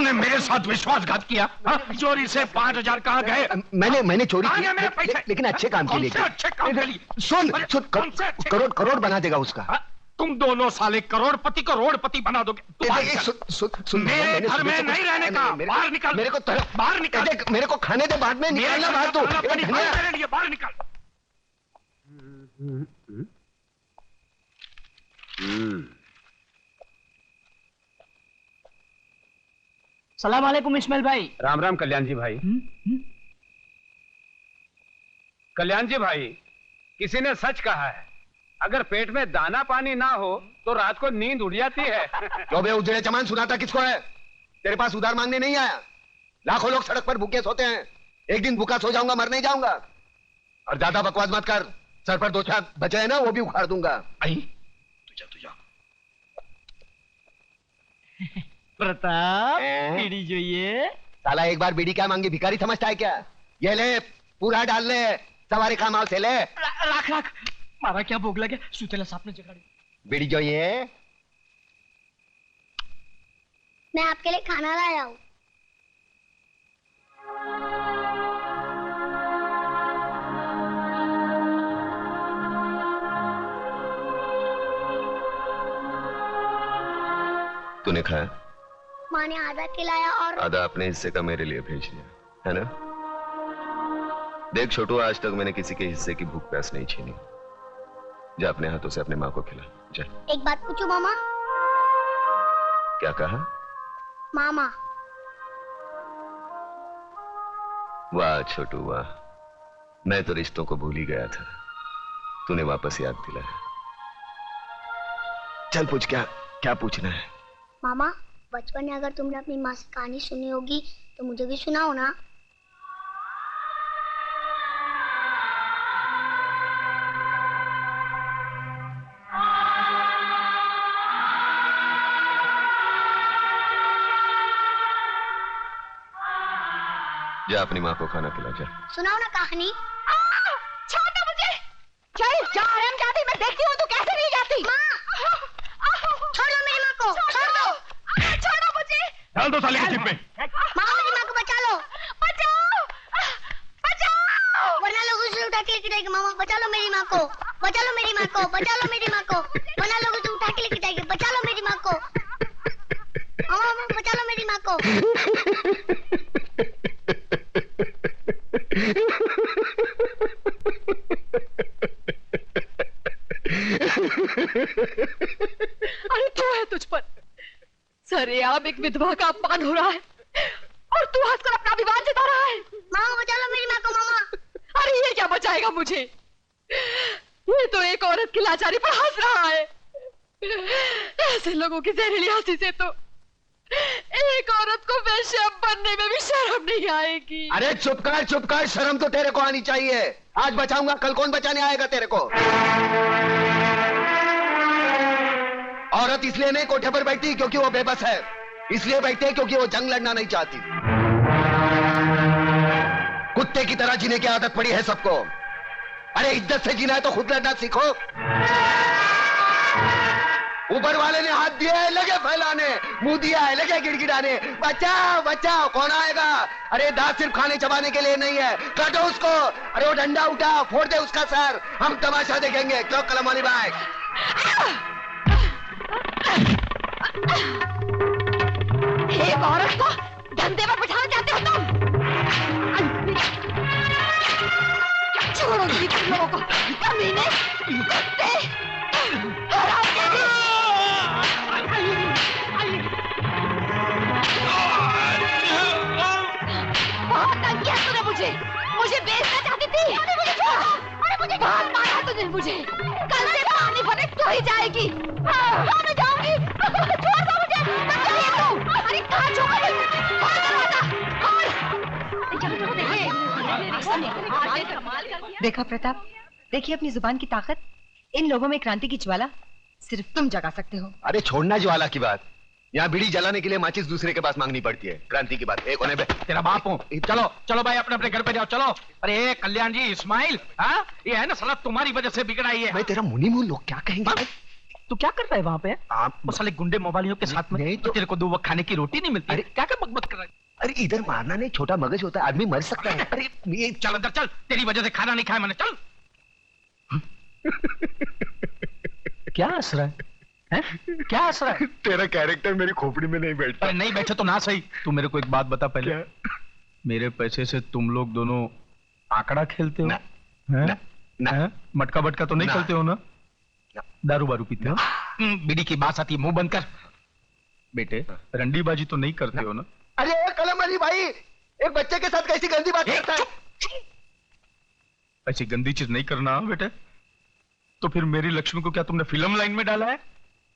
तुमने मेरे साथ विश्वासघात किया। चोरी से 5,000 कहाँ गए? मैंने चोरी की, लेकिन अच्छे काम के लिए। अच्छे काम के लिए? सुन, करोड़ बना देगा उसका। तुम दोनों साले करोड़पति बना दोगे। मेरे घर में नहीं रहने का, बाहर निकल। मेरे को बाहर निकल। मेरे को खाने दे, बाद में निकलना बाहर। तो मेरे लिए बाहर निकल। सलाम वालेकुम इस्माइल भाई। राम राम कल्याण जी भाई। कल्याण जी भाई, किसी ने सच कहा है, अगर पेट में दाना पानी ना हो तो रात को नींद उड़ जाती है। क्यों बे उजड़े चमान सुनाता किसको है? तेरे पास उधार मांगने नहीं आया। लाखों लोग सड़क पर भूखे सोते हैं, एक दिन भूखा सो जाऊंगा, मर नहीं जाऊंगा। और ज्यादा बकवास मत कर, सर पर 2 छाप बचे हैं ना, वो भी उखाड़ दूंगा। तुझा प्रताप बीड़ी जो ये साला एक बार बीड़ी क्या मांगी, भिखारी समझता है क्या? ये ले, पूरा डाल ले, सवारी खामाव से ले। राख मारा क्या भोग लगे, सुतेला सांप ने जगाड़ी। बीड़ी जो ये, मैं आपके लिए खाना लाया हूँ। तूने खाया? माँ ने आधा खिलाया और आधा अपने हिस्से का मेरे लिए भेज दिया है ना? देख छोटू, आज तक मैंने किसी के हिस्से की भूख प्यास नहीं छीनी। जा अपने हाथों से अपने माँ को खिला, जा। एक बात पूछूं मामा? क्या कहा? मामा। वाह छोटू वाह, मैं तो रिश्तों को भूल ही गया था, तूने वापस याद दिलाया। चल पूछ, क्या पूछना है? मामा, बचपन में अगर तुमने अपनी माँ से कहानी सुनी होगी तो मुझे भी सुनाओ ना। जा अपनी माँ को खाना खिला, जा। सुनाओ ना कहानी। छोड़ो मुझे। चल जा हरामजादी, मैं देखती हूँ तू कैसे नहीं जाती। छोड़ दो मेरी माँ को, छोड़ दो। छोड़ो मुझे। डाल दो साले की जिप में। मामा मेरी माँ को बचा लो। बचाओ वरना लोग उसे उठा के लेके जाएंगे। मामा बचा लो मेरी माँ को, बचा लो मेरी माँ को, बचा लो मेरी माँ को, वरना लोग उसे उठा के लेके जाएंगे। बचा लो मेरी माँ को, मामा बचा लो मेरी माँ को। अरे तू है, तुझ पर सरेआम एक विधवा का अपमान हो रहा है और तू हंसकर अपना विवाद जता रहा है। मामा बचा लो मेरी माँ को। मामा अरे ये क्या बचाएगा मुझे? ये तो एक औरत की लाचारी पर हंस रहा है। ऐसे लोगों की जहरीली हंसी से तो एक औरत को वेश्या बनने में भी शर्म नहीं आएगी। अरे चुप कर, शर्म तो तेरे को आनी चाहिए। आज बचाऊंगा, कल कौन बचाने आएगा तेरे को? औरत इसलिए नहीं कोठे पर बैठती क्योंकि वो बेबस है, इसलिए बैठती है क्योंकि वो जंग लड़ना नहीं चाहती। कुत्ते की तरह जीने की आदत पड़ी है सबको। अरे इज्जत से जीना है तो खुद लड़ना सीखो। ऊपर वाले ने हाथ दिया है, लगे फैलाने, मुंह दिया है, लगे गिड़गिड़ाने। बचाओ बचाओ, कौन आएगा? अरे दांत सिर्फ खाने चबाने के लिए नहीं है, काटो उसको। अरे वो डंडा उठा, फोड़ दे उसका सर, हम तमाशा देखेंगे। क्यों कलम वाली भाई? एक औरत को धंधे पर बिठाना चाहते हो तुम? छोड़ो तुम लोगों को, कमीने, कुत्ते, हरामजादी। बहुत तंग किया तूने मुझे बेचना चाहती थी। अरे मुझे बहुत मारा तुझे मुझे। कल से पानी भरे तो ही जाएगी। मैं जाऊंगी। छोड़ दो मुझे। अरे कहाँ छोड़? देखा प्रताप, देखिए अपनी जुबान की ताकत। इन लोगों में क्रांति की ज्वाला सिर्फ तुम जगा सकते हो। अरे छोड़ना ज्वाला की बात, यहाँ बीड़ी जलाने के लिए माचिस दूसरे के पास मांगनी पड़ती है। क्रांति की बात एक होने पे तेरा बाप हूँ। चलो चलो भाई, अपने अपने घर पे जाओ, चलो। अरे कल्याण जी, इस्माइल, हाँ ये है ना साला तुम्हारी वजह से बिगड़ा ही है। मैं तेरा मुनी मुंह, लोग क्या कहेंगे? तू क्या कर रहा है वहाँ पे? आप वो साले गुंडे मोबाइलियों के साथ में नहीं तो तेरे को 2 वक्त खाने की रोटी नहीं मिलती। अरे क्या क्या बकबक कर रहा है? अरे इधर मारना नहीं, छोटा मगज होता है, आदमी मर सकता है। अरे ये चल अंदर चल, तेरी वजह से खाना नहीं खाया मैंने, चल। क्या हंस रहा है? क्या हंस रहा है? तेरा कैरेक्टर मेरी खोपड़ी में नहीं बैठता। अरे नहीं बैठे तो ना सही। तू मेरे को एक बात बता पहले। क्या? मेरे पैसे से तुम लोग दोनों आंकड़ा खेलते हो? ना, हैं? ना, ना। हैं? मटका बटका तो नहीं ना। खेलते हो ना? ना। दारू बारू पीते हो? बीड़ी की बात आती है, मुंह बंद कर। बेटे रंडीबाजी तो नहीं करते हो ना? अरे कलम अली भाई, एक बच्चे के साथ कैसी गंदी बात करता है? ऐसी गंदी चीज नहीं करना बेटे। तो फिर मेरी लक्ष्मी को क्या तुमने फिल्म लाइन में डाला है?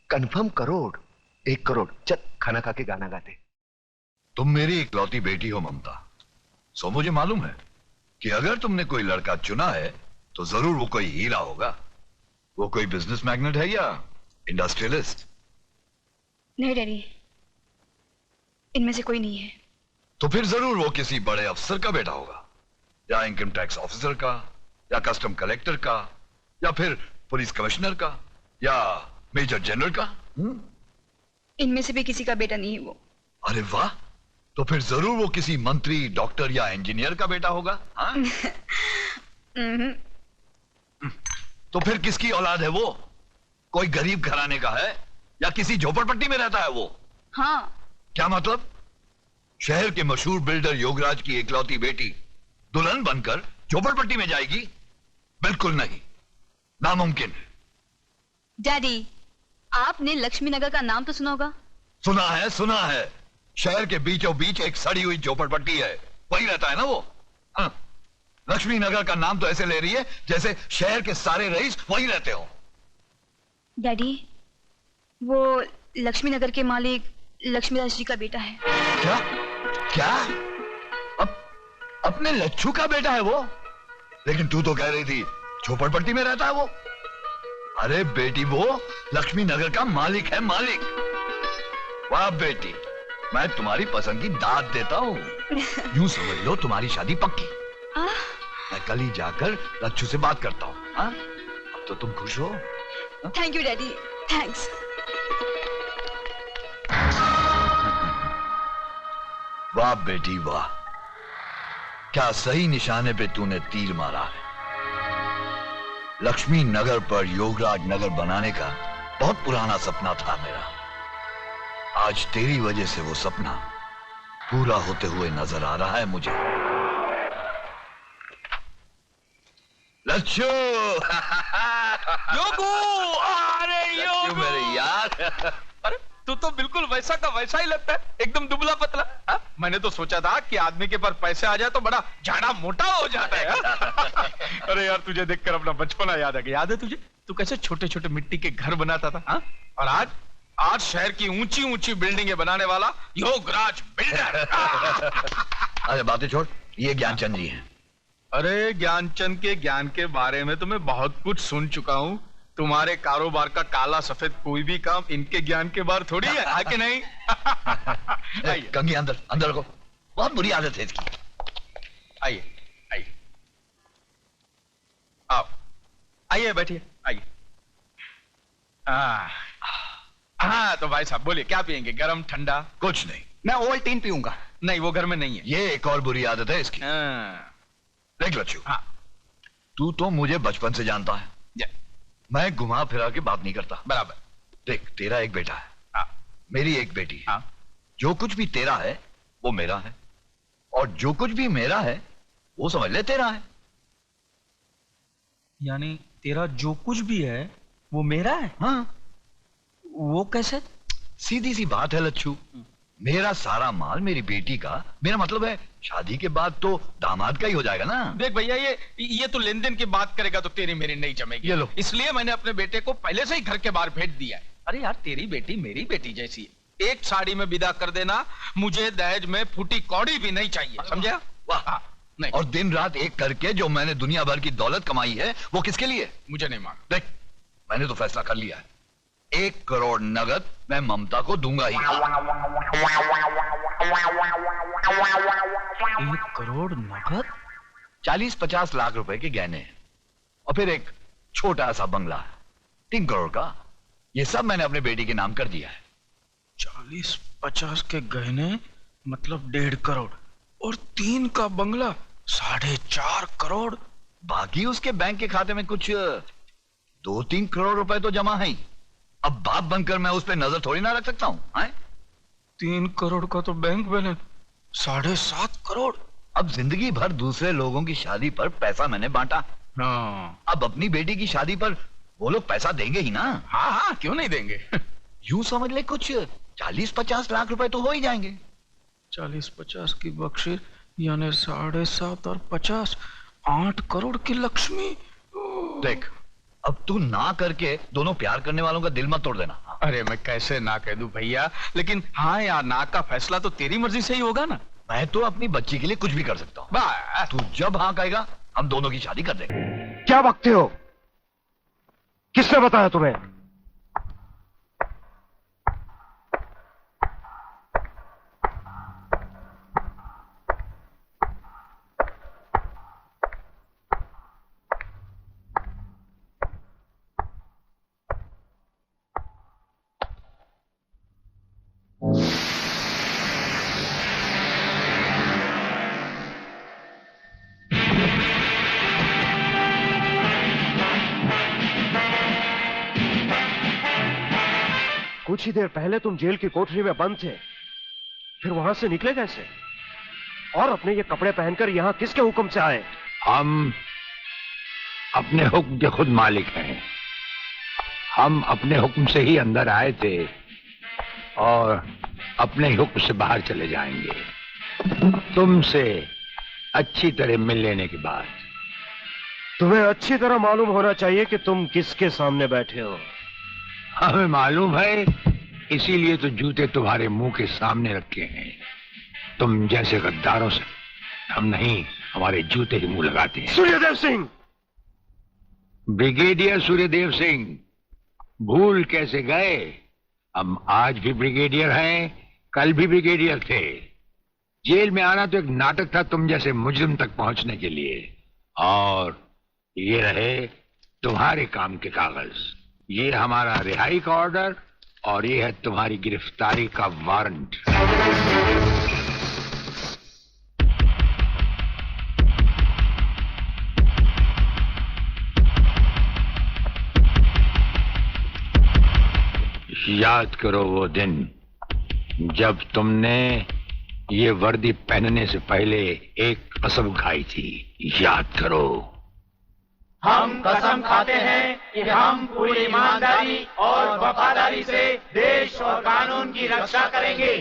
कंफर्म करोड़, 1 करोड़। चल खाना खा के गाना गाते। तुम मेरी इकलौती बेटी हो ममता, सो मुझे मालूम है कि अगर तुमने कोई लड़का चुना है तो जरूर वो कोई हीरा होगा। वो कोई बिजनेस मैग्नेट है या इंडस्ट्रियलिस्ट? नहीं डैडी, इनमें से कोई नहीं है। तो फिर जरूर वो किसी बड़े अफसर का बेटा होगा, या इनकम टैक्स ऑफिसर का, या कस्टम कलेक्टर का, या फिर पुलिस कमिश्नर का, या मेजर जनरल का। इनमें से भी किसी का बेटा नहीं है वो। अरे वाह, तो फिर जरूर वो किसी मंत्री, डॉक्टर या इंजीनियर का बेटा होगा। हाँ? तो फिर किसकी औलाद है वो? कोई गरीब घराने का है या किसी झोपड़पट्टी में रहता है वो? हाँ। क्या मतलब? शहर के मशहूर बिल्डर योगराज की इकलौती बेटी दुल्हन बनकर झोपड़पट्टी में जाएगी? बिल्कुल नहीं, नामुमकिन है। डैडी, आपने लक्ष्मी नगर का नाम तो सुना होगा? सुना है। शहर के बीचों बीच एक सड़ी हुई झोपड़पट्टी है, वही रहता है ना वो। हाँ। लक्ष्मी नगर का नाम तो ऐसे ले रही है जैसे शहर के सारे रईस वही रहते हो। डैडी, वो लक्ष्मी नगर के मालिक लक्ष्मीदास जी का बेटा है। क्या? क्या? अपने लच्छू का बेटा है वो? लेकिन तू तो कह रही थी झोपड़पट्टी में रहता है वो। अरे बेटी, वो लक्ष्मी नगर का मालिक है, मालिक। वाह बेटी, मैं तुम्हारी पसंद की दाद देता हूँ। यूं समझ लो तुम्हारी शादी पक्की। मैं कल ही जाकर लच्छू से बात करता हूँ। अब तो तुम खुश हो? Thank you daddy, thanks. वाह बेटी वाह, क्या सही निशाने पे तूने तीर मारा है। लक्ष्मी नगर पर योगराज नगर बनाने का बहुत पुराना सपना था मेरा। आज तेरी वजह से वो सपना पूरा होते हुए नजर आ रहा है मुझे। लच्छू योगू, अरे योगू मेरे यार। अरे तू तो बिल्कुल वैसा का वैसा ही लगता है, एकदम दुबला पतला। हा? मैंने तो सोचा था कि आदमी के पास पैसे आ जाए तो बड़ा झाड़ा मोटा हो जाता है। अरे यार, तुझे देखकर अपना बचपना याद आ गया। याद है तुझे, तू कैसे छोटे छोटे मिट्टी के घर बनाता था? हा? और आज शहर की ऊंची ऊंची बिल्डिंगें बनाने वाला योगराज बिल्डर। अरे बातें छोड़, ये ज्ञानचंद जी हैं। अरे ज्ञानचंद के ज्ञान के बारे में तो मैं बहुत कुछ सुन चुका हूँ। तुम्हारे कारोबार का काला सफेद कोई भी काम इनके ज्ञान के बाहर थोड़ी है कि नहीं? कंगी अंदर अंदर को, बहुत बुरी आदत है इसकी। आइए आइए, आओ आइए, बैठिए आइए। हाँ तो भाई साहब बोलिए, क्या पियेंगे, गरम ठंडा? कुछ नहीं। मैं ओवल्टीन पीऊंगा। नहीं, वो घर में नहीं है। ये एक और बुरी आदत है इसकी। देख लच्छू, हाँ। तू तो मुझे बचपन से जानता है, मैं घुमा फिरा के बात नहीं करता। बराबर। देख, तेरा एक बेटा है, हाँ। मेरी एक बेटी है। हाँ। जो कुछ भी तेरा है वो मेरा है, और जो कुछ भी मेरा है वो समझ ले तेरा है। यानी तेरा जो कुछ भी है वो मेरा है? हाँ। वो कैसे? सीधी सी बात है लच्छू, मेरा सारा माल मेरी बेटी का, मेरा मतलब है शादी के बाद तो दामाद का ही हो जाएगा ना। देख भैया, ये तो लेन देन की बात करेगा तो तेरी मेरी नहीं जमेगी। ये लो। इसलिए मैंने अपने बेटे को पहले से ही घर के बाहर भेज दिया है। अरे यार, तेरी बेटी मेरी बेटी जैसी है। एक साड़ी में विदा कर देना, मुझे दहेज में फूटी कौड़ी भी नहीं चाहिए, समझा? वाह। नहीं। और दिन रात एक करके जो मैंने दुनिया भर की दौलत कमाई है वो किसके लिए? मुझे नहीं मांगा। देख, मैंने तो फैसला कर लिया है, 1 करोड़ नगद मैं ममता को दूंगा ही। 1 करोड़ नगद? 40-50 लाख रुपए के गहने हैं, और फिर एक छोटा सा बंगला 3 करोड़ का। ये सब मैंने अपने बेटी के नाम कर दिया है। 40-50 के गहने मतलब 1.5 करोड़ और 3 का बंगला 4.5 करोड़। बाकी उसके बैंक के खाते में कुछ 2-3 करोड़ रुपए तो जमा है ही। अब बाप बनकर मैं उस पर नजर थोड़ी ना रख सकता हूँ। 3 करोड़ का तो बैंक बैलेंस, 7.5 करोड़। अब जिंदगी भर दूसरे लोगों की शादी पर पैसा मैंने बांटा, हाँ अब अपनी बेटी की शादी पर वो लोग पैसा देंगे ही ना। हाँ हाँ, क्यों नहीं देंगे। यूं समझ ले कुछ 40-50 लाख रुपए तो हो ही जाएंगे। 40-50 की बख्शिश यानी 7.5 और 50, 8 करोड़ की लक्ष्मी। देख, अब तू ना करके दोनों प्यार करने वालों का दिल मत तोड़ देना। अरे मैं कैसे ना कह दूं भैया, लेकिन हाँ यार, ना का फैसला तो तेरी मर्जी से ही होगा ना। मैं तो अपनी बच्ची के लिए कुछ भी कर सकता हूँ। बस तू जब हाँ कहेगा हम दोनों की शादी कर देंगे। क्या बकते हो? किसने बताया तुम्हें? कुछ ही देर पहले तुम जेल की कोठरी में बंद थे, फिर वहां से निकले कैसे? और अपने ये कपड़े पहनकर यहां किसके हुक्म से आए? हम अपने हुक्म के खुद मालिक हैं। हम अपने हुक्म से ही अंदर आए थे और अपने हुक्म से बाहर चले जाएंगे। तुमसे अच्छी तरह मिल लेने के बाद। तुम्हें अच्छी तरह मालूम होना चाहिए कि तुम किसके सामने बैठे हो। हमें मालूम है, इसीलिए तो जूते तुम्हारे मुंह के सामने रखे हैं। तुम जैसे गद्दारों से हम नहीं, हमारे जूते ही मुंह लगाते हैं। सूर्यदेव सिंह! ब्रिगेडियर सूर्यदेव सिंह, भूल कैसे गए? हम आज भी ब्रिगेडियर हैं, कल भी ब्रिगेडियर थे। जेल में आना तो एक नाटक था तुम जैसे मुजरिम तक पहुंचने के लिए। और ये रहे तुम्हारे काम के कागज। ये हमारा रिहाई का ऑर्डर और ये है तुम्हारी गिरफ्तारी का वारंट। याद करो वो दिन जब तुमने ये वर्दी पहनने से पहले एक कसम खाई थी। याद करो। हम कसम खाते हैं कि हम पूरी ईमानदारी और वफादारी से देश और कानून की रक्षा करेंगे।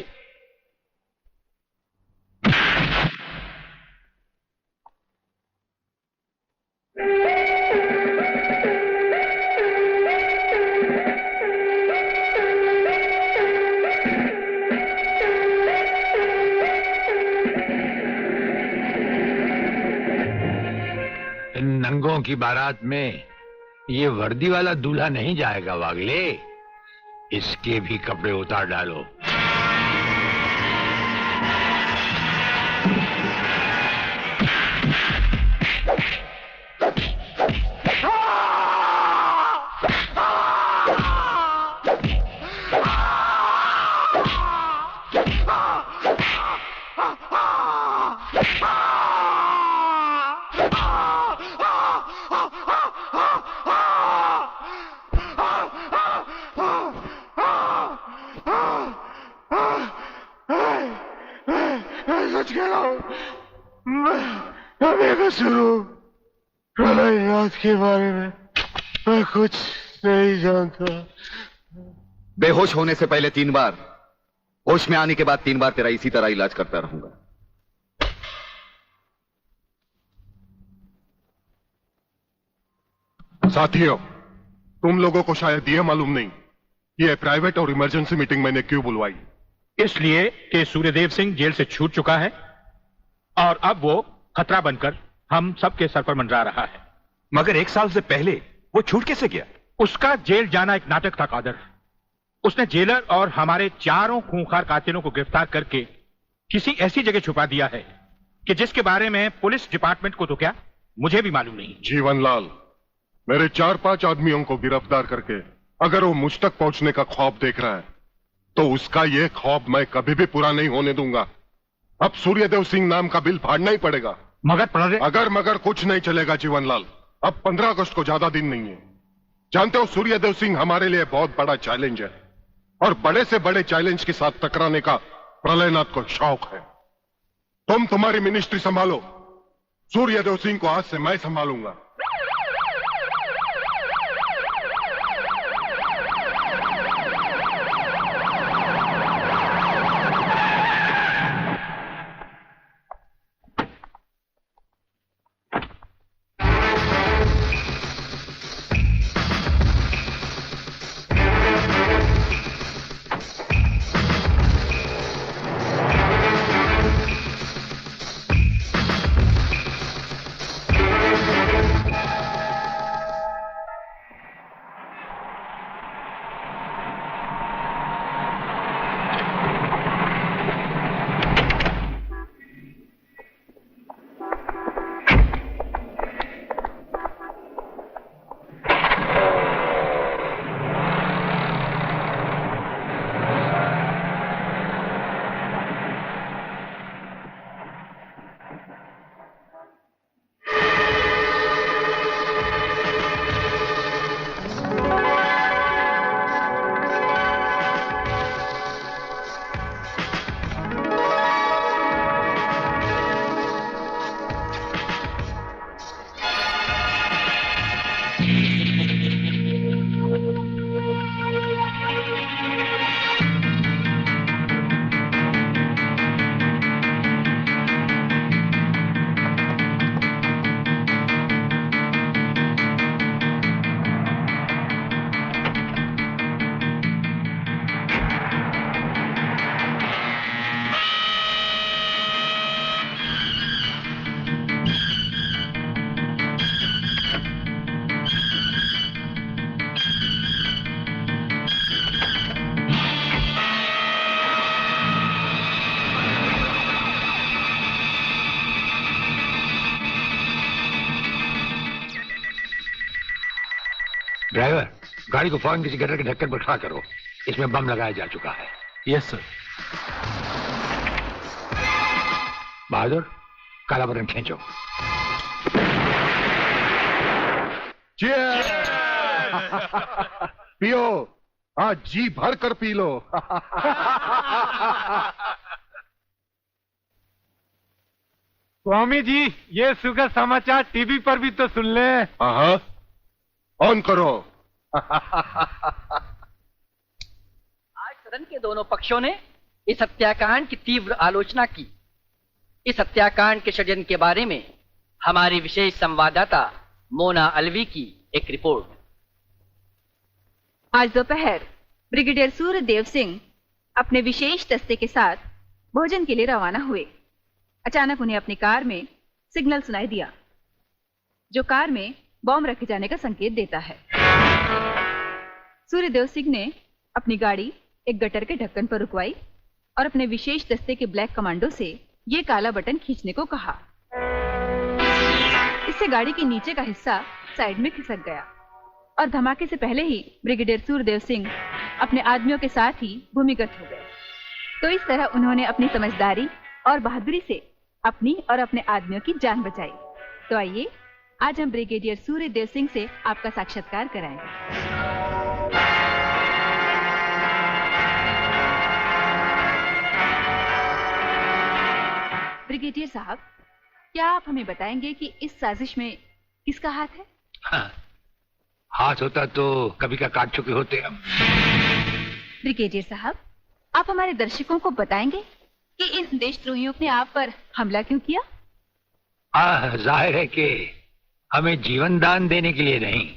इन नंगों की बारात में ये वर्दी वाला दूल्हा नहीं जाएगा वागले। इसके भी कपड़े उतार डालो। के बारे में मैं कुछ नहीं जानता। बेहोश होने से पहले 3 बार, होश में आने के बाद 3 बार तेरा इसी तरह इलाज करता रहूंगा। साथियों, तुम लोगों को शायद यह मालूम नहीं, ये प्राइवेट और इमरजेंसी मीटिंग मैंने क्यों बुलवाई। इसलिए कि सूर्यदेव सिंह जेल से छूट चुका है और अब वो खतरा बनकर हम सबके सर पर मंडरा रहा है। मगर 1 साल से पहले वो छूट कैसे गया? उसका जेल जाना एक नाटक था कादर। उसने जेलर और हमारे 4 खूंखार कातिलों को गिरफ्तार करके किसी ऐसी जगह छुपा दिया है कि जिसके बारे में पुलिस डिपार्टमेंट को तो क्या, मुझे भी मालूम नहीं। जीवनलाल, मेरे 4-5 आदमियों को गिरफ्तार करके अगर वो मुझ तक पहुंचने का ख्वाब देख रहा है तो उसका ये ख्वाब मैं कभी भी पूरा नहीं होने दूंगा। अब सूर्यदेव सिंह नाम का बिल फाड़ना ही पड़ेगा। मगर अगर कुछ नहीं चलेगा जीवनलाल। अब 15 अगस्त को ज्यादा दिन नहीं है। जानते हो सूर्यदेव सिंह हमारे लिए बहुत बड़ा चैलेंज है और बड़े से बड़े चैलेंज के साथ टकराने का प्रलयनाथ को शौक है। तुम तुम्हारी मिनिस्ट्री संभालो, सूर्यदेव सिंह को आज से मैं संभालूंगा। ड्राइवर, गाड़ी को फौरन किसी गटर के ढक्कन पर खड़ा करो। इसमें बम लगाया जा चुका है। Yes sir. बहादुर, काला बटन खींचो। पियो, आज जी भर कर पी लो। स्वामी जी, ये सुखद समाचार टीवी पर भी तो सुन ले। हाँ, ऑन करो। आज सदन के दोनों पक्षों ने इस हत्याकांड की तीव्र आलोचना की। इस हत्याकांड के षड्यंत्र के बारे में हमारी विशेष संवाददाता मोना अलवी की एक रिपोर्ट। आज दोपहर ब्रिगेडियर सूर्यदेव सिंह अपने विशेष दस्ते के साथ भोजन के लिए रवाना हुए। अचानक उन्हें अपनी कार में सिग्नल सुनाई दिया, जो कार में बॉम्ब रखे जाने का संकेत देता है। सूर्यदेव सिंह ने अपनी गाड़ी एक गटर के ढक्कन पर रुकवाई और अपने विशेष दस्ते के ब्लैक कमांडो से ये काला बटन खींचने को कहा। इससे गाड़ी के नीचे का हिस्सा साइड में खिसक गया और धमाके से पहले ही ब्रिगेडियर सूर्यदेव सिंह अपने आदमियों के साथ ही भूमिगत हो गए। तो इस तरह उन्होंने अपनी समझदारी और बहादुरी से अपनी और अपने आदमियों की जान बचाई। तो आइए आज हम ब्रिगेडियर सूर्यदेव सिंह से आपका साक्षात्कार कराएंगे। ब्रिगेडियर साहब, क्या आप हमें बताएंगे कि इस साजिश में किसका हाथ है? हाँ, हाथ होता तो कभी का काट चुके होते हम। ब्रिगेडियर साहब, आप हमारे दर्शकों को बताएंगे कि इन देशद्रोहियों ने आप पर हमला क्यों किया? जाहिर है कि हमें जीवन दान देने के लिए नहीं,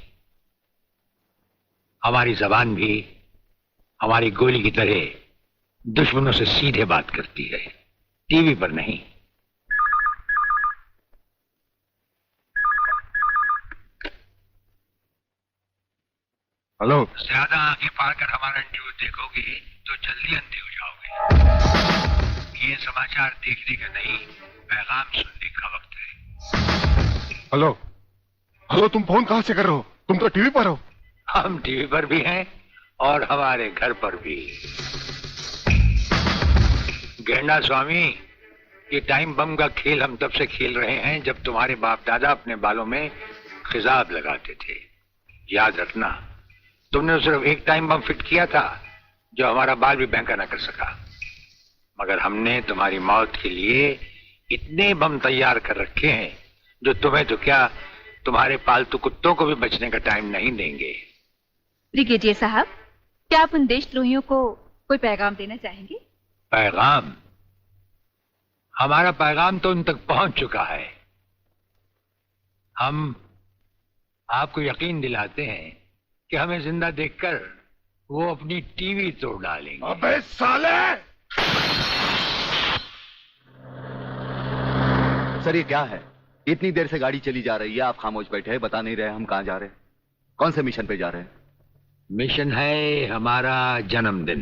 हमारी जबान भी हमारी गोली की तरह दुश्मनों से सीधे बात करती है, टीवी पर नहीं। हेलो। ज्यादा आंखें फाड़ कर हमारा न्यूज देखोगे तो जल्दी अंधे हो जाओगे। ये समाचार देखने का नहीं, पैगाम सुनने का वक्त है। हेलो, हेलो, तुम फोन कहां से कर रहे हो? तुम तो टीवी पर हो। हम टीवी पर भी हैं और हमारे घर पर भी। गेंडा स्वामी, ये टाइम बम का खेल हम तब से खेल रहे हैं जब तुम्हारे बाप दादा अपने बालों में खिजाब लगाते थे। याद रखना, तुमने सिर्फ एक टाइम बम फिट किया था जो हमारा बाल भी बैंका न कर सका, मगर हमने तुम्हारी मौत के लिए इतने बम तैयार कर रखे हैं जो तुम्हें तो क्या, तुम्हारे पालतू कुत्तों को भी बचने का टाइम नहीं देंगे। ब्रिगेडियर साहब, क्या आप उन देशद्रोहियों को कोई पैगाम देना चाहेंगे? पैगाम? हमारा पैगाम तो उन तक पहुंच चुका है। हम आपको यकीन दिलाते हैं कि हमें जिंदा देखकर वो अपनी टीवी तोड़ डालेंगे। अबे साले! सर ये क्या है? इतनी देर से गाड़ी चली जा रही है, आप खामोश बैठे हैं, बता नहीं रहे हम कहाँ जा रहे हैं, कौन से मिशन पे जा रहे हैं? मिशन है हमारा जन्मदिन।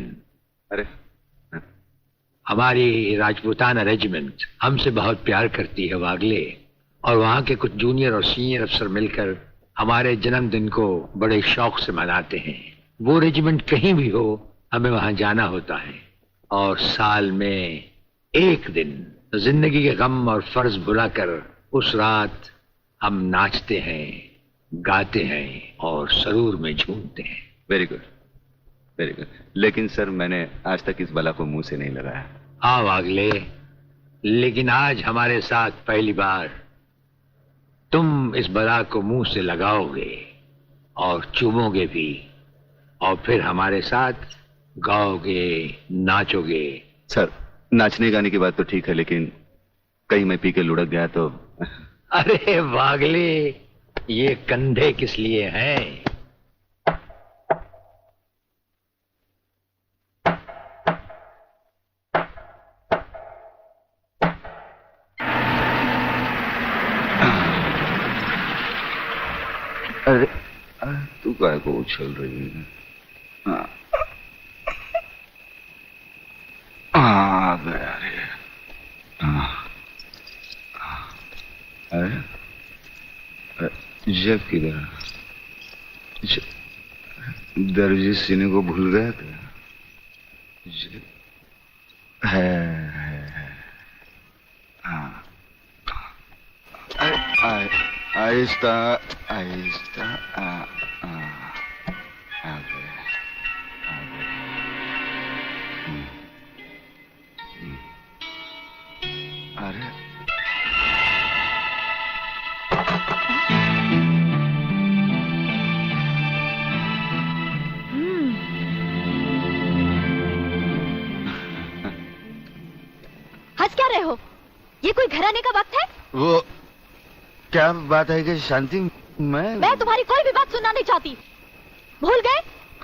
अरे हमारी राजपूताना रेजिमेंट हमसे बहुत प्यार करती है वागले, और वहां के कुछ जूनियर और सीनियर अफसर मिलकर हमारे जन्मदिन को बड़े शौक से मनाते हैं। वो रेजिमेंट कहीं भी हो, हमें वहां जाना होता है, और साल में एक दिन जिंदगी के गम और फर्ज भुलाकर उस रात हम नाचते हैं, गाते हैं और सरूर में झूमते हैं। Very good, very good. लेकिन सर मैंने आज तक इस बला को मुंह से नहीं लगाया। हाँ वागले, लेकिन आज हमारे साथ पहली बार तुम इस बला को मुंह से लगाओगे और चूमोगे भी, और फिर हमारे साथ गाओगे, नाचोगे। सर नाचने गाने की बात तो ठीक है, लेकिन कहीं मैं पी के लुढ़क गया तो? अरे वागले, ये कंधे किस लिए हैं? अरे तू काय को उछल रही है? आ गया रे। अरे जब किधर? दर्जी सीने को भूल गया क्या? है। हाँ। आहिस्ता आहिस्ता आ गया। अरे हंस क्या रहे हो? ये कोई घर आने का वक्त है? वो क्या बात है कि शांति, मैं तुम्हारी कोई भी बात सुनना नहीं चाहती। भूल गए?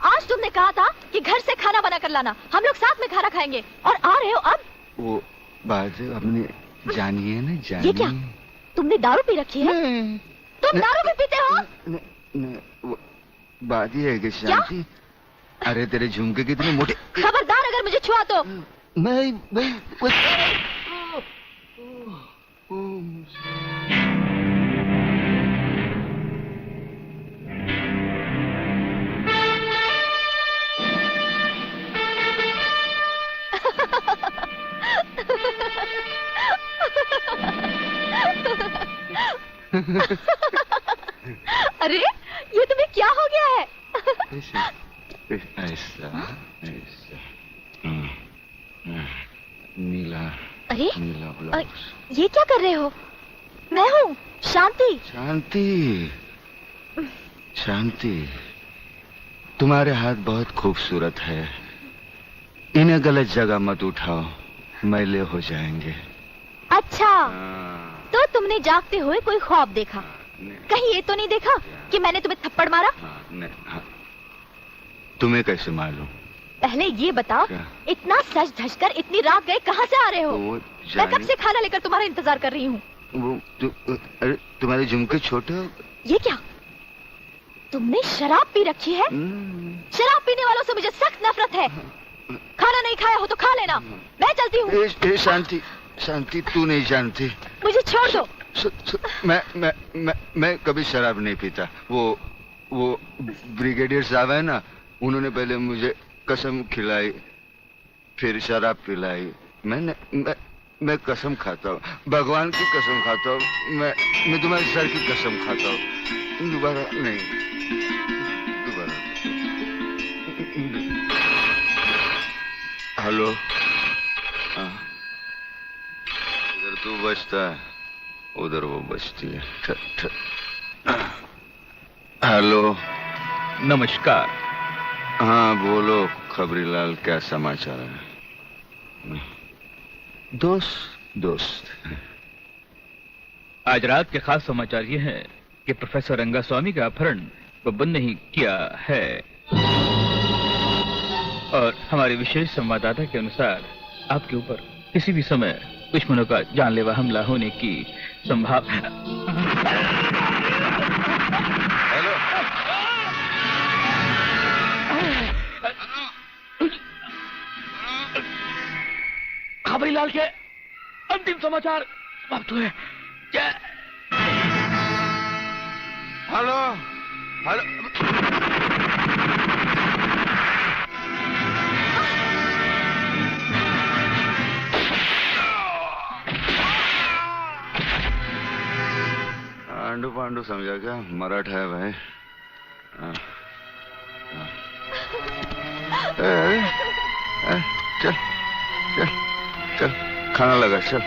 आज तुमने कहा था कि घर से खाना बना कर लाना, हम लोग साथ में खाना खाएंगे, और आ रहे हो अब? वो बात हमने जानी है ना, जानी। ये क्या? तुमने दारू पी रखी है? तुम दारू भी पीते हो? वो बात ये है कि शांति, अरे तेरे झुमके कितने मोटे। खबरदार अगर मुझे छुआ तो। मैं अरे ये तुम्हें क्या हो गया है? ऐसा नीला। अरे नीला ब्लाउज। ये क्या कर रहे हो? मैं हूँ शांति। शांति, शांति, तुम्हारे हाथ बहुत खूबसूरत है, इन्हें गलत जगह मत उठाओ, मैले हो जाएंगे। अच्छा, तो तुमने जागते हुए कोई ख्वाब देखा? कहीं ये तो नहीं देखा कि मैंने तुम्हें थप्पड़ मारा? तुम्हें कैसे मालूम? पहले ये बताओ, इतना सज धज कर इतनी रात गए कहाँ से आ रहे हो? मैं कब से खाना लेकर तुम्हारा इंतजार कर रही हूँ। अरे तुम्हारे झुमके छोटे हो। ये क्या? तुमने शराब पी रखी है? शराब पीने वालों से मुझे सख्त नफरत है। खाना नहीं खाया हो तो खा लेना, मैं चलती हूँ। शांति, शांति, तू नहीं जानती। मुझे छोड़ दो। मैं कभी शराब नहीं पीता। वो ब्रिगेडियर साहब है ना, उन्होंने पहले मुझे कसम खिलाई, फिर शराब पिलाई। मैं कसम खाता हूँ, भगवान की कसम खाता हूँ, मैं तुम्हारे सर की कसम खाता हूँ, दोबारा नहीं, दोबारा। हेलो, इधर तू बचता है, उधर वो बचती है। हेलो, नमस्कार। हाँ बोलो खबरीलाल, क्या समाचार है? दोस्त आज रात के खास समाचार ये हैं कि प्रोफेसर रंगास्वामी का अपहरण बब्बन ने ही किया है, और हमारे विशेष संवाददाता के अनुसार आपके ऊपर किसी भी समय दुश्मनों का जानलेवा हमला होने की संभावना। खबरीलाल के अंतिम समाचार प्राप्त हुए। हेलो, हेलो, आंडू पांडू समझा क्या? मराठा है भाई। चल चल चल, खाना लगा, चल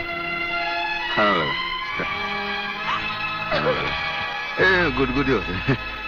खाना लगा, चल। गुदगुदी होते